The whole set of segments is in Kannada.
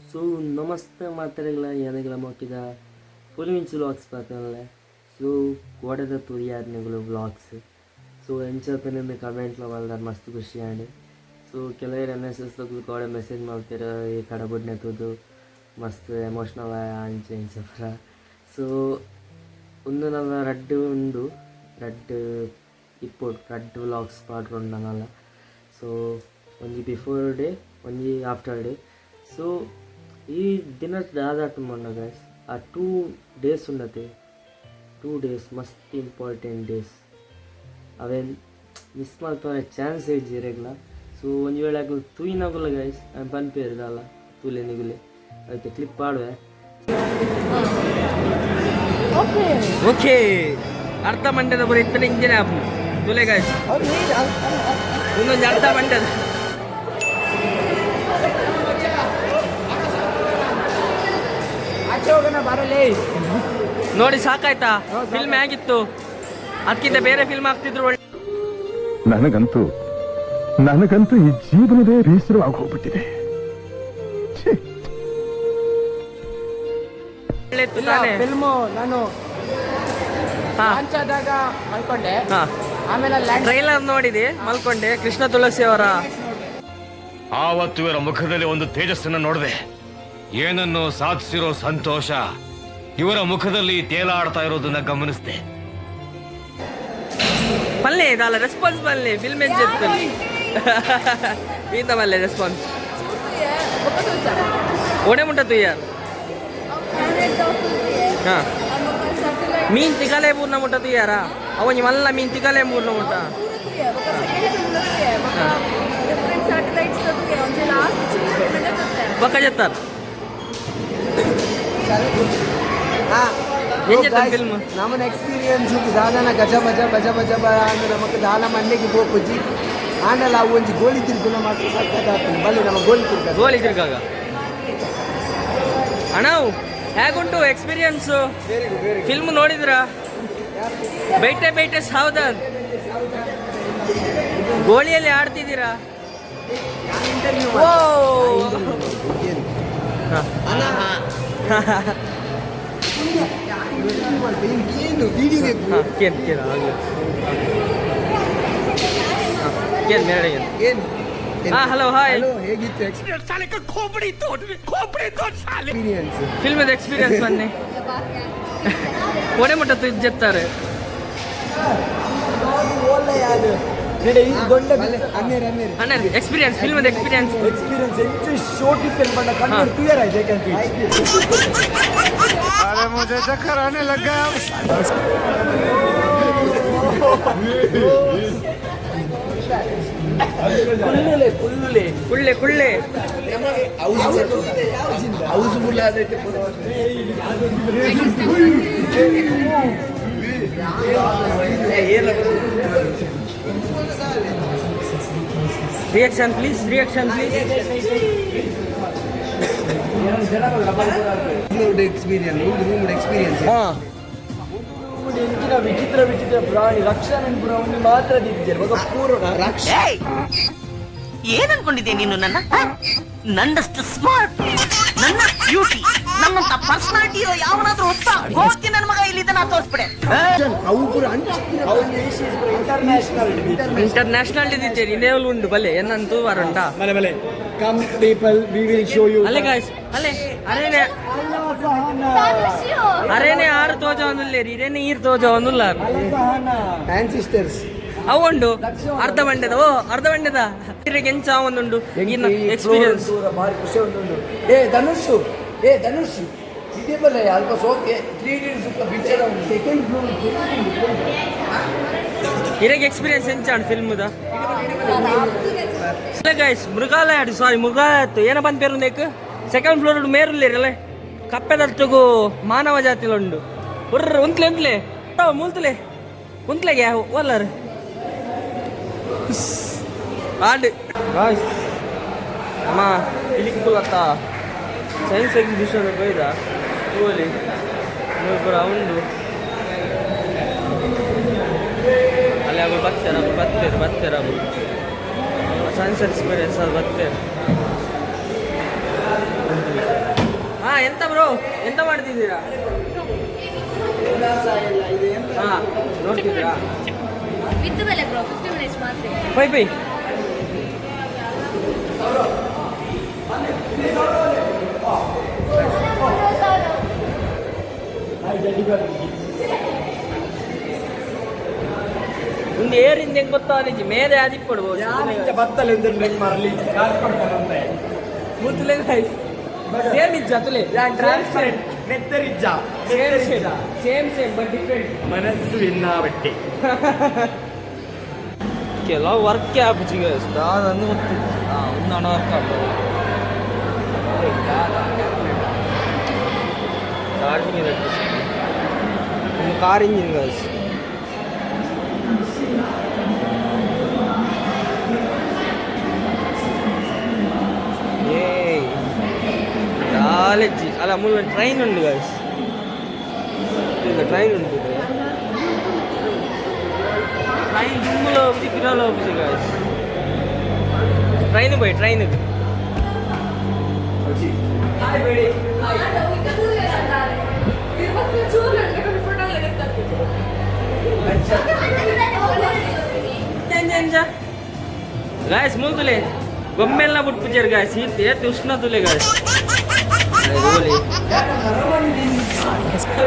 ಸೊ ನಮಸ್ತೆ ಮಾತ್ರೆಗಳ ಏನೆಗಳ ಮೋಕಿದ ಪುಲಿಮಿಂಚು ವ್ಲಾಗ್ಸ್ பார்த்தோம்ல ಸೊ ಗೋಡೆದ ತುರಿಯಾರ್ನೆಗಳು ವ್ಲಾಗ್ಸ್ ಸೊ ಎಂಚತನಿಂದ ಕಮೆಂಟ್ಲ ಮಲ್ದಾರ ಮಸ್ತ್ ಖುಷಿಯಾಂಡು ಸೊ ಕೆಲವರು ಎನ್ ಎಸ್ ಎಸ್ ಗೋಡೆ ಮೆಸೇಜ್ ಮಾಡ್ತಾರೆ ಈ ಕಡೆ ಬುಡ್ನೆತ್ತದು ಮಸ್ತ್ ಎಮೋಷ್ನಲ್ ಅಂಚೆ ಇಂಚಪ್ರ ಸೊ ಒಂದು ನನ್ನ ರಡ್ಡು ಉಂಡು ರಡ್ಡು ಇಪ್ಪೋಡು ರಡ್ಡು ವ್ಲಾಗ್ಸ್ ಪಾಡ್ಕೊಂಡನಲ್ಲ ಸೊ ಒಂಜಿ ಬಿಫೋರ್ ಡೇ ಒಂಜಿ ಆಫ್ಟರ್ ಡೇ ಸೊ ಈ ದಿನ ದಾದಾಟ ಮೊನ್ನ ಗೈಸ್ ಆ 2 days ಉಂಡತೆ 2 days ಮಸ್ತ್ ಇಂಪಾರ್ಟೆಂಟ್ ಡೇಸ್ ಅವೇನು ಮಿಸ್ ಮಾಡ್ತಾರೆ ಚಾನ್ಸ್ ಇಜ್ಜಿರೆಗ್ಲ ಸೊ ಒಂದು ವೇಳೆ ಆಗಲು ತೂಯಿನಾಗಲ್ಲ ಗೈಸ್ ಬಂದ್ಪೇರಿದಲ್ಲ ತೂಲೆ ನಿಗುಲೆ ಅದಕ್ಕೆ ಕ್ಲಿಪ್ ಮಾಡುವೆ ಓಕೆ ಅರ್ಧ ಮಂಡ್ಯದ ಬರೀ ಇತ್ತನೆ ಇಂಜಿನ ತುಲೆ ಗೈಸ್ ಇನ್ನೊಂದು ಅರ್ಧ ಮಂಡ್ಯದ ನೋಡಿ ಸಾಕಾಯ್ತಾ ಫಿಲ್ಮ್ ಹೇಗಿತ್ತು ಅದಕ್ಕಿಂತ ಬೇರೆ ಫಿಲ್ಮ್ ಆಗ್ತಿದ್ರು ನನಗಂತೂ ಈ ಜೀವನವೇ ಬೇಸರವಾಗಿ ಹೋಗ್ಬಿಟ್ಟಿದೆ. ಫಿಲ್ಮು ನಾನು ಮಲ್ಕೊಂಡೆ, ಆಮೇಲೆ ಟ್ರೈಲರ್ ನೋಡಿದೆ ಮಲ್ಕೊಂಡೆ. ಕೃಷ್ಣ ತುಳಸಿ ಅವರ ಆವತ್ತು ಇವರ ಮುಖದಲ್ಲಿ ಒಂದು ತೇಜಸ್ಸನ್ನು ನೋಡಿದೆ. ಏನನ್ನು ಸಾಧಿಸಿರೋ ಸಂತೋಷ ಇವರ ಮುಖದಲ್ಲಿ ತೇಲಾಡ್ತಾ ಇರೋದನ್ನ ಗಮನಿಸಿದೆ. ಪಲ್ಲೆ ಇದಲ್ಲ ರೆಸ್ಪಾನ್ಸ್ ಪಲ್ಲೆ ಫಿಲ್ಮ್ ಏನ್ చెప్తాను ఇంత మళ్ళీ రెస్పాన్స్ ఓడే ఉంటుంది యార్ ಮೀನ್ ತಿಗಲೇ ಪೂರ್ಣ ಮುಟ್ಟದು ಯಾರ ಅವನಿ ಮಲ್ಲ ಮೀನ್ ತಿಗಲೇ ಪೂರ್ಣ ಮುಟ್ಟ ಬಕ್ಕ చెప్తారు ಫಿಲ್ಮ್ ನಮ್ಮ ಎಕ್ಸ್ಪೀರಿಯನ್ಸ್ ದಾದನ ಗಜ ಬಜ ಬಜ ಬಜ ಬ ಅಂದ್ರೆ ನಮಗೆ ದಾಲ ಮಂಡೆಗೆ ಹೋಗಿ ಆಂಡಲ್ಲ ಅವು ಒಂಜಿ ಗೋಲಿ ತಿರ್ಗುನ ಮಾತ್ರ ಸಾಕಾಗ್ತದೆ ಬಲ್ಲಿ ನಮ್ಮ ಗೋಲಿ ತಿರ್ಗಾಗ ಅಣ್ಣವು ಹೇಗುಂಟು ಎಕ್ಸ್ಪೀರಿಯನ್ಸ್ ಫಿಲ್ಮ್ ನೋಡಿದ್ರ ಬೈಟೆ ಬೈಟೆ ಸಾವಧಾನ್ ಗೋಳಿಯಲ್ಲಿ ಆಡ್ತಿದ್ದೀರಾ ಹಲೋ ಹಾಯ್ ಫಿಲ್ಮ್ ಎಕ್ಸ್ಪೀರಿಯನ್ಸ್ ಬನ್ನಿ ಒಡೆ ಮುಟ್ಟತ್ತು ಇಜ್ಜೆತ್ತಾರೆ ಎಕ್ಸ್ಪೀರಿಯನ್ಸ್ ಫಿಲ್ಮ್ ಎಕ್ಸ್ಪೀರಿಯನ್ಸ್ अरे मुझे चक्कर आने लग गया. ಕುಳ್ಳೆ ರಿಯಾಕ್ಷನ್ ಪ್ಲೀಸ್ ಎಕ್ಸ್ಪೀರಿಯನ್ಸ್ ವಿಚಿತ್ರ ಪ್ರಾಣಿ ರಕ್ಷಣೆ ಮಾತ್ರ ಏನ್ ಅನ್ಕೊಂಡಿದ್ದೆ ನೀನು ನನ್ನಷ್ಟು ಸ್ಮಾರ್ಟ್ ನನ್ನ ಬ್ಯೂಟಿ ನನ್ನಂತ ಪರ್ಸನಾಲಿಟಿ ಇರೋ ಯಾವನಾದ್ರೂ ಹೊತ್ತ ಹೋಗ್ತೀನಿ ನನ್ನ ಮಗ ಇಲ್ಲಿ ನಾ ತೋರಿಸ್ಬಿಡೆ ಇಂಟರ್ನ್ಯಾಷನಲ್ ಇದ್ದೀರಿ ಇನ್ನೇವಲು ಉಂಟು ಬಲೆ ಏನಂತೂ ವಾರಂಟ ಬಲೆ come people we will show you ಅಲ್ಲೇ ಗಾಯ್ಸ್ ಅಲ್ಲೇ ಅರೇನೆ 6 ತೋಜ ಒಂದುಲ್ಲೇರಿ ಇರೇನೆ 2 ತೋಜ ಒಂದುಲ್ಲಾರು ಆನ್ಸಿಸ್ಟರ್ಸ್ ಅವುಂಡು ಅರ್ಧ ಮಂಡ್ಯದ ಎಂಚ ಒಂದುಂಡು ಎಕ್ಸ್ಪೀರಿಯನ್ಸ್ ಭಾರಿ ಖುಷಿ ಉಂಟು. ಧನುಷ್ ಇದೇ ಬಲ್ಲ ಅಲ್ಪ ಸೋಕೆ 3D ಪಿಕ್ಚರ್ ಸೆಕೆಂಡ್ ಫ್ಲೋರ್ ಇರಗೆ ಎಕ್ಸ್ಪೀರಿಯನ್ಸ್ ಎಂಚಾಂಡು ಫಿಲ್ಮ್ದ ಗೈಸ್ ಮೃಗಾಲಯ ಏನ ಬಂದ ಪೇರು ನೇಕು ಸೆಕೆಂಡ್ ಫ್ಲೋರ್ ಮೇರುಲ್ಲೇರಲ್ಲ ಕಪ್ಪೆದರ್ತಗೂ ಮಾನವ ಜಾತಿಲುಂಡು ಉಂತ್ಲೆ ಮೂಲ್ತಲೆ ಉಂತ್ಲೆಗೆ ಒಲ್ಲರು ಆಡು ಗಾಯ್ಸ್ ಅಮ್ಮ ಇಲಿಕ್ಕುಲತ್ತ ಸೈನ್ಸ್ ಎಕ್ಸಿಬಿಷನ್ ಬೈದ ಹೋಲಿ ಪೂರ ಉಂಡು ಅಲ್ಲಿ ಅವರು ಬರ್ತಾರೆ ಸೈನ್ಸ್ ಎಕ್ಸ್ಪೀರಿಯನ್ಸ್ ಅದು ಬರ್ತಾರೆ ಎಂತ ಬ್ರೋ ಎಂತ ಮಾಡ್ತಿದ್ದೀರಾ? ಹಾ ನೋಡ್ತಿದ್ದೀರಾ? ವಿತ್ ಬೆಲೆ ಬ್ರೋ 50 ಮಿನಿಟ್ಸ್ ಮಾತ್ರ. Bye bye. ಒಂದು ಏರಿಂದ ಹೆಂಗ್ ಗೊತ್ತಾಗಿ ಮೇರೆ ಆದಿಪ್ಪಡ್ಬೋದು ಬತ್ತಲೆ ಮರಲಿ ಮುತ್ತಲೆ ಸೇಮ್ ಇಜ್ಜ ತುಲೆ ಟ್ರಾನ್ಸ್ಪರೆಂಟ್ ನೆತ್ತರಿಜ್ಜ ಸೇಮ್ ಬಟ್ ಡಿಫ್ರೆಂಟ್ ಮನಸ್ಸು ಇನ್ನ ಬಟ್ಟೆ ಕೆಲವು ವರ್ಕ್ ಆಪುಜಿ ಅದನ್ನು ಗೊತ್ತಿಲ್ಲ ಒಂದು ಹಣ ವರ್ಕ್ ಆಗ್ತದೆ ಚಾರ್ಜಿಂಗ್ ಒಂದು ಕಾರ್ ಇಂಜಿನ್ ಗೈಸ್ ಕಾಲೇಜಿ ಅಲ್ಲ ಮುಳ್ಳ ಟ್ರೈನ್ ಉಂಟು ಗೈಸ್ ಈಗ ಟ್ರೈನ್ ಉಂಟು ಟ್ರೈನ್ ದುಮ್ಮಲ ಹೋಗ್ತಿ ಪಿರಾಲ ಹೋಗ್ತಿ ಗೈಸ್ ಟ್ರೈನ್ ಬೈ ಟ್ರೈನಿಗೆ ಗಾಯಸ್ ಮುಲ್ತುಲೆ ಗೊಮ್ಮೆಲ್ಲ ಬಿಟ್ಬಿಚ್ಚಾರ ಗಾಯಸ್ ಏತ್ ಉಷ್ಣ ತುಲೆ ಗಾಯಸ್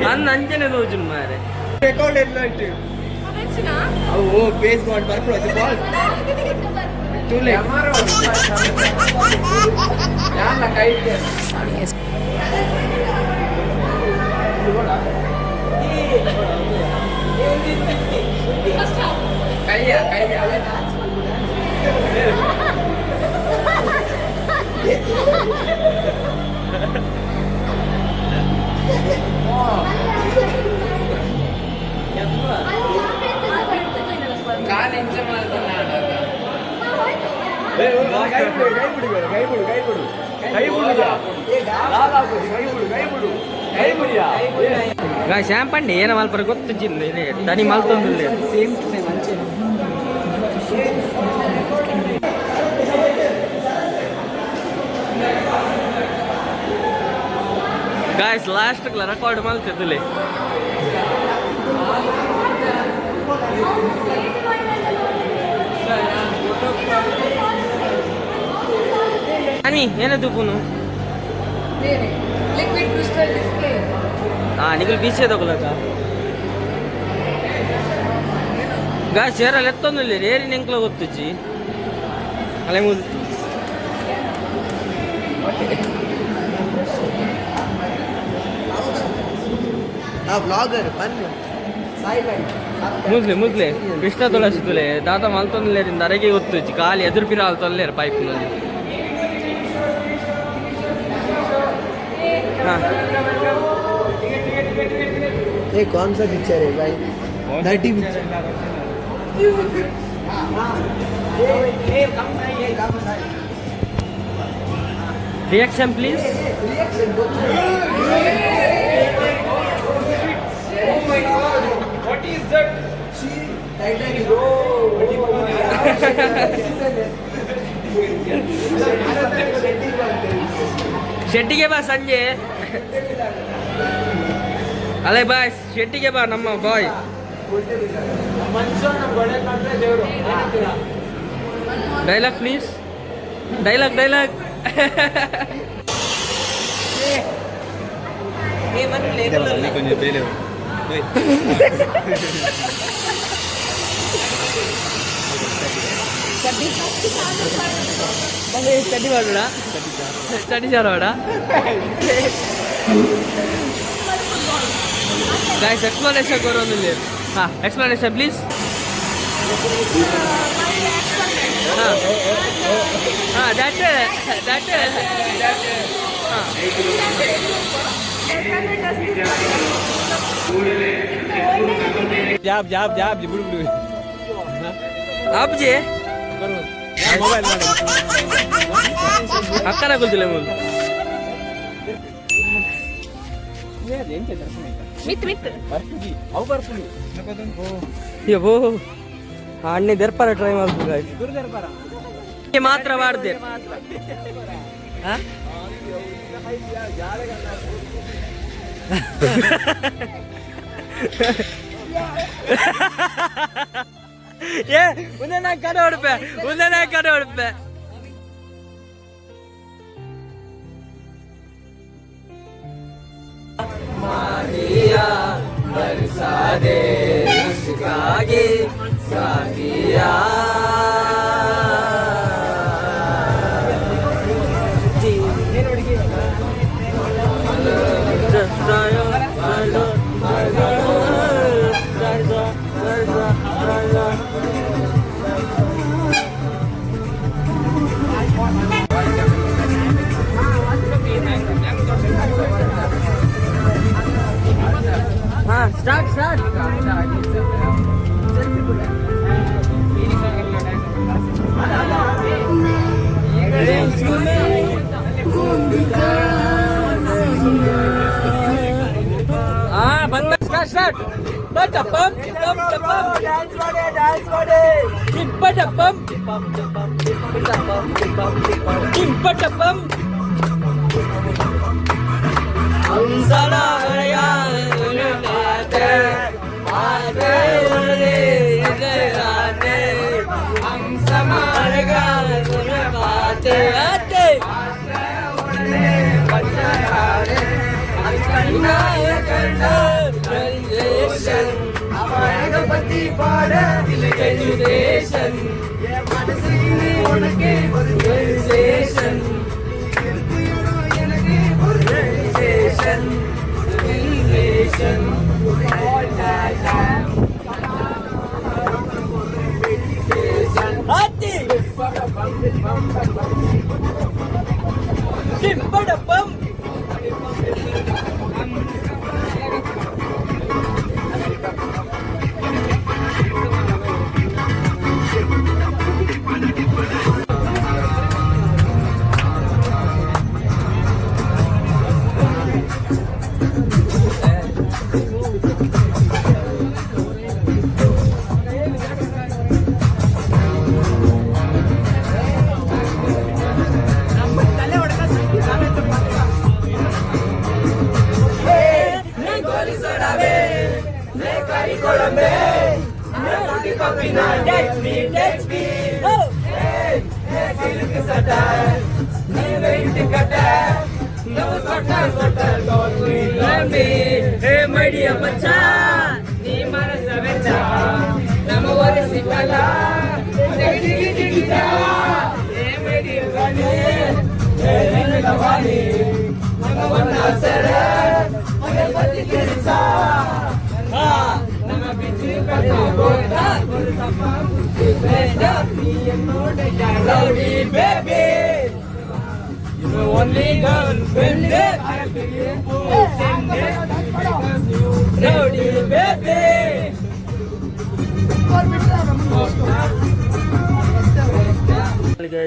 ನನ್ನ ಅಂಜನೆ ರೋಜು ಮಾರೆ ರೆಕಾರ್ಡ್ ಎಲ್ಲ ಇಟ್ಟು ಅವು ಬೇಸ್ ಮಾಡಿ ಬರ್ಕೊಳ್ಳೋದು ಬಾಲ್ ತುಲೆ ಯಾನ ಕೈ ಶಾಂಪಂಡಿ ಏನ ಮಲ್ಪರ ಗೊತ್ತಿಲ್ಲ ತನಿ ಮಲ್ತೊಂದಿಲ್ಲ ಸೇಮ್ ಟು ಸೇಮ್ ಅಂಚೆ ಗಾಯ್ಸ್ ಲಾಸ್ಟ್ ರೆಕಾರ್ಡ್ ಮಲ್ತಿದ್ದಲ್ಲಿ ಅನಿ ಏನದು ಪೂನು ಲಿಕ್ವಿಡ್ ಕ್ರಿಸ್ಟಲ್ ಡಿಸ್ಪ್ಲೇ. ನಿಖಿಲ್ ಬೀಚೆ ತಗೊಳಕ ಗಾಯ್ ಸೇರಲ್ಲಿ ಎತ್ತೊಂದಿಲ್ಲ ಏರಿ ನೆಂಕ್ಲ ಗೊತ್ತುಚ್ಚಿ ಅಲೆ ಮುದ್ ಬ್ಲಾಗರ್ ಬನ್ನಿ ಮುದ್ಲೆ ಕೃಷ್ಣ ತುಳಸಿತುಲೆ ದಾತ ಮಲ್ತೊಂದಿಲ್ಲರಿಂದ ಅರೆಗೆ ಗೊತ್ತುಚ್ಚಿ ಖಾಲಿ ಎದುರು ಪಿರ ಅಲ್ತೊಲ್ಲೇರು ಪೈಪ್ನಲ್ಲಿ ये कौन सा पिक्चर है भाई? नटी picture reaction please What is that? Titanic. ಶೆಟ್ಟಿಗೆ ಬಾ ಸಂಜೆ ಅಲೆ ಬಾಯ್ ಶೆಟ್ಟಿಗೆ ಬಾ ನಮ್ಮ ಬಾಯ್ ಡೈಲಾಗ್ ಪ್ಲೀಸ್ ಡೈಲಾಗ್ ಸ್ಟಡಿ ಮಾಡೋಣ ಸ್ಟಡಿ ಮಾಡೋಣ गाइस एक्सप्लेनेशन करो नहीं हाँ एक्सप्लेनेशन प्लीज हाँ दैट जाब जी बुड़ आप जे मोबाइल अक्का कुल ಯೋ ಅಣ್ಣೆ ದರ್ಪಾರ ಟ್ರೈ ಮಾಡ್ಬೇಕು ಮಾತ್ರ ಮಾಡ್ದೆ ಏ ಮುಂದೆ ನಾ ಕಡೆ ಹೊಡ್ಪೆ ಮುಂದೆ ನಾ ಕಡೆ ಹೊಡ್ಪೆ ಮಾರಿಯಾ ಬರ್ಸಾದೆ ಇಷ್ಕಾಗಿ ಸಾಗಿಯಾ ಸ್ಟಾರ್ಟ್ ಬಂದ ಸ್ಟಾರ್ಟ್ ಬಟಪಂ ಡ್ಯಾನ್ಸ್ ಮಾಡಿ ಬಟಪಂ ಬಟಪಂ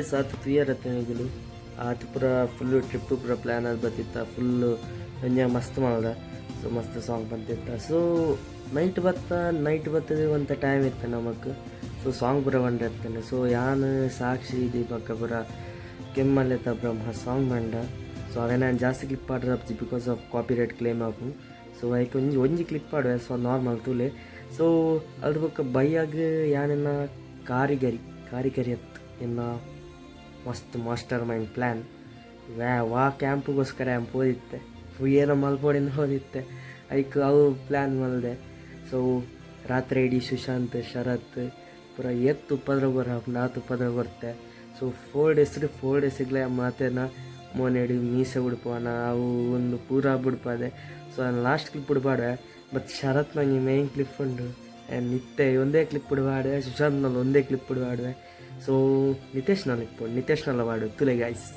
ಸಾತ್ ಕ್ಲಿಯರ್ ಹತ್ತನಿಗಳು ಆತ ಪೂರ ಫುಲ್ ಟ್ರಿಪ್ ಪೂರ ಪ್ಲ್ಯಾನ್ ಅದು ಬತ್ತಿತ್ತ ಫುಲ್ಲು ಎಂಜಾಯ್ ಮಸ್ತ್ ಮಾಡ್ದ ಸೊ ಮಸ್ತ್ ಸಾಂಗ್ ಬಂದಿತ್ತ ಸೊ ನೈಟ್ ಬರ್ತದೆ ಅಂತ ಟೈಮ್ ಇತ್ತು ನಮಗೆ ಸೊ ಸಾಂಗ್ ಪೂರ ಬಂದಿರ್ತೇನೆ ಸೊ ಯಾನು ಸಾಕ್ಷಿ ದೀಪಕ್ಕ ಪೂರ ಕೆಮ್ಮಲ್ಲೆತ್ತ ಬ್ರಹ್ಮ ಸಾಂಗ್ ಬಂಡ ಸೊ ಅವೇ ನಾನು ಜಾಸ್ತಿ ಕ್ಲಿಪ್ ಆಡ್ರಪ್ಜಿ because of copy right claim ಆಪು ಸೊ ಐಕೆ ಒಂಜಿ ಕ್ಲಿಪ್ ಆಡುವೆ ಸೊ ನಾರ್ಮಲ್ ತೂಲೆ ಸೊ ಅದ್ರ ಬೊಕ್ಕ ಬೈಯಾಗ ಯಾನೆನ್ನ ಕಾರಿಗರಿ ಅತ್ತು ಇನ್ನು ಮಸ್ತ್ ಮಾಸ್ಟರ್ ಮೈಂಡ್ ಪ್ಲ್ಯಾನ್ ವಾ ಕ್ಯಾಂಪ್ಗೋಸ್ಕರ ಓದಿತ್ತೆ ಏನೋ ಮಲ್ಪೋಡಿಂದ ಓದಿತ್ತೆ ಐಕ್ ಅವು ಪ್ಲ್ಯಾನ್ ಮಲ್ದೆ ಸೊ ರಾತ್ರಿ ಇಡೀ ಸುಶಾಂತ್ ಶರತ್ ಪೂರ ತುಪ್ಪದ್ರ ಬರ ನಾ ತುಪ್ಪದ್ರ ಬರ್ತೆ ಸೊ 4 ಡೇಸ್ಗಳೇ ಮಾತೇನ ಮೋನೆಡಿ ಮೀಸೆ ಬಿಡ್ಪೋಣ ಅವು ಒಂದು ಪೂರ ಬಿಡ್ಪದೆ ಸೊ ನಾನು ಲಾಸ್ಟ್ ಕ್ಲಿಪ್ ಬಿಡ್ಬಾಡೆ ಮತ್ತು ಶರತ್ ನಂಗೆ ಮೇಯ್ನ್ ಕ್ಲಿಪ್ ಉಂಡು ನಿತ್ಯ ಒಂದೇ ಕ್ಲಿಪ್ ಬಿಡ್ಬಾಡೆ ಸುಶಾಂತ್ನಲ್ಲಿ ಒಂದೇ ಕ್ಲಿಪ್ ಬಿಡ್ಬಾಡ್ವೆ ಸೊ ನಿತೇಶ್ನಲ್ಲ ಮಾಡು ತುಲೆ ಗೈಸ್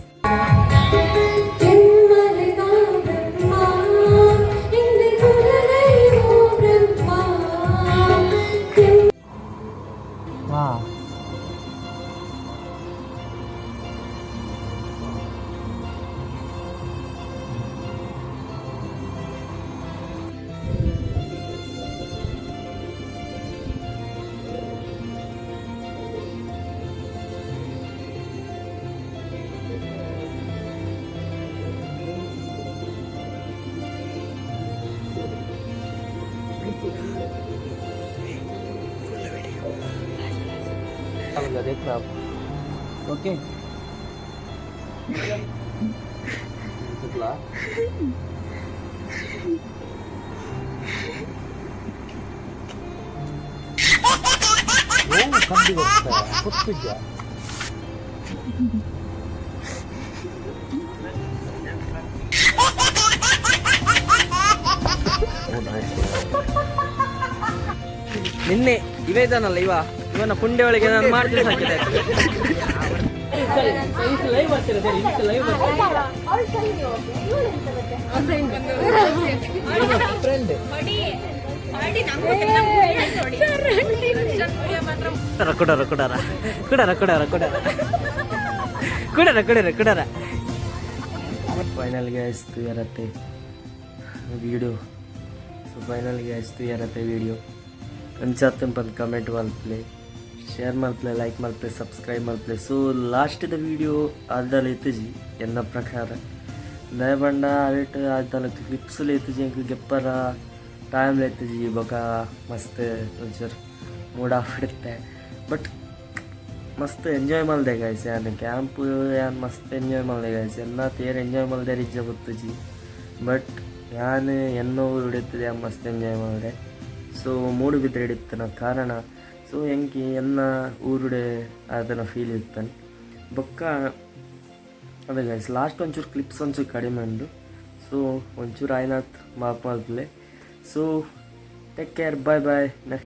देखना आप ओके ಕಬ್ಬಿ ಬರ್ತಾ ಗೊತ್ತಿದ್ಯಾ ನಿನ್ನೆ ಇವೇ ಇದಾನಲ್ಲ ಇವನ ಪುಂಡೆ ಒಳಗೆ ನಾನು ಮಾಡ್ತೀನಿ ಸಾಕಿದೆ फाइनल गैस तैयार रहते वीडियो सो फाइनल गैस तैयार रहते वीडियो ಅಂಚಾತನ ಬಂದು ಕಮೆಂಟ್ ಮಾಡ್ತಲೇ ಶೇರ್ ಮಾಡ್ತಲೇ ಲೈಕ್ ಮಾಡ್ತಲೇ ಸಬ್ಸ್ಕ್ರೈಬ್ ಮಾಡ್ತಲೇ ಸೊ ಲಾಸ್ಟ್ ದ ವೀಡಿಯೋ ಆದಲ್ಲಿ ಎತ್ತಜಿ ಎನ್ನ ಪ್ರಕಾರ ದಯಬಂಡ ಅವೆಟ್ ಆದಲ್ಲ ಕ್ಲಿಪ್ಸಲ್ಲಿ ಎತ್ತಜಿ ಇಂಕ ಗೆಪ್ಪರ ಟೈಮ್ಲಿ ಎತ್ತಜಿ ಬೊಕ ಮಸ್ತ್ ಒಂಚೂರು ಮೂಡ್ ಆಫ್ ಇಡುತ್ತೆ ಬಟ್ ಮಸ್ತ್ ಎಂಜಾಯ್ ಮಲ್ದೆ ಗಾಯ್ಸ್ ಯಾನ್ ಕ್ಯಾಂಪ್ ಯಾನ್ ಮಸ್ತ್ ಎಂಜಾಯ್ ಮಲ್ದೆ ಗಾಯ್ಸ್ ಎನ್ನ ತೇರು ಎಂಜಾಯ್ ಮಲ್ದೆ ರಿಜ್ಜ ಗೊತ್ತಜಿ ಬಟ್ ಯಾನ್ ಎನ್ನೋ ಹಿಡಿತದೆ ಮಸ್ತ್ ಎಂಜಾಯ್ ಮಾಡಿದೆ ಸೊ ಮೂಡು ಬಿದ್ದರೆ ಹಿಡಿತನ ಕಾರಣ ಸೊ ಹೆಂಗೆ ಎನ್ನ ಊರುಡೆ ಅದನ್ನು ಫೀಲ್ ಇರ್ತಾನೆ ಬೊಕ್ಕ ಅದೇ ಗೈಸ್ ಲಾಸ್ಟ್ ಒಂಚೂರು ಕ್ಲಿಪ್ಸ್ ಒಂಚೂರು ಕಡಿಮೆ ಉಂಡು ಸೊ ಒಂಚೂರು ಆಯ್ನಾತ್ ಮಾಪ್ ಮಾಡ್ತಲೆ so take care bye bye next